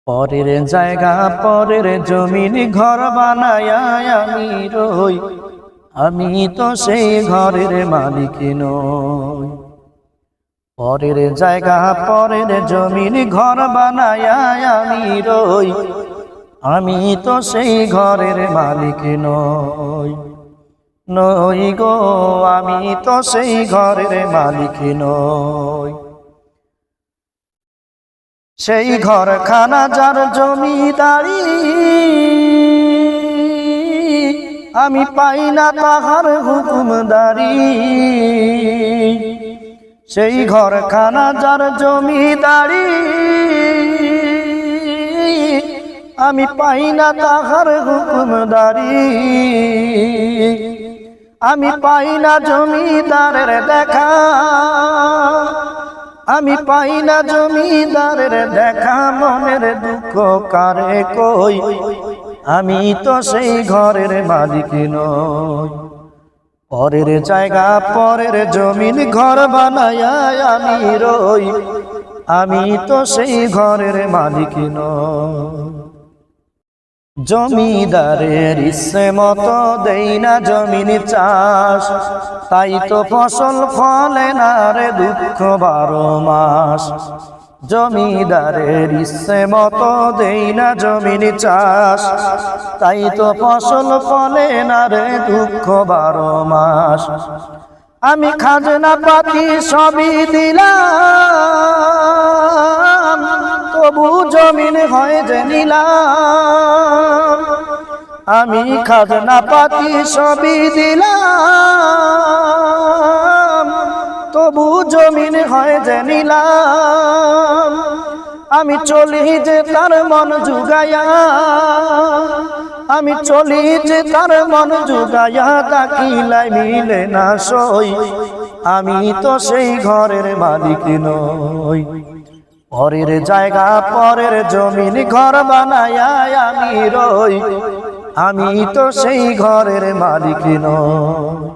পরের জায়গা পরের জমিন ঘর বানায়া আমি রই, আমি তো সেই ঘরের মালিক নই। পরের জায়গা পরের জমিন ঘর বানায়া আমি রই, আমি তো সেই ঘরের মালিক নই। নই গো, আমি তো সেই ঘরের মালিক নই। সেই ঘরখানা যার জমিদারি, আমি পাই না তাহার হুকুমদারি। সেই ঘরখানা যার জমিদারি, আমি পাই না তাহার হুকুমদারি। আমি পাই না জমিদারের দেখা, আমি পাই না জমিদারের দেখা, মনের দুঃখ কারে কই, আমি তো সেই ঘরের মালিক নই। পরের জায়গা পরের জমিন ঘর বানায়া আমি রই, আমি তো সেই ঘরের মালিক নই। জমিদারের ইচ্ছে মতো দেই না জমিন চাষ, তাই তো ফসল ফলে না রে দুঃখ 12 মাস। জমিদারের ইচ্ছে মতো দেই না জমিন চাষ, তাই তো ফসল ফলে না রে দুঃখ 12 মাস। আমি খাজনা পাতি সবই দিলাম, তবু জমিন হয় যে নিলাম। আমি খাজনা পাতি সবই দিলাম, তবু জমিন হয় যে নিলাম। আমি চলি যে তার মন জুগায়া, আমি চলি যে তার মন জুগায়া, তাকিলাই মিলে না সই, আমি তো সেই ঘরের মালিক নই। পরের জায়গা পরের জমিন ঘর বানায়া আমি রই, আমি তো সেই ঘরের মালিক নই।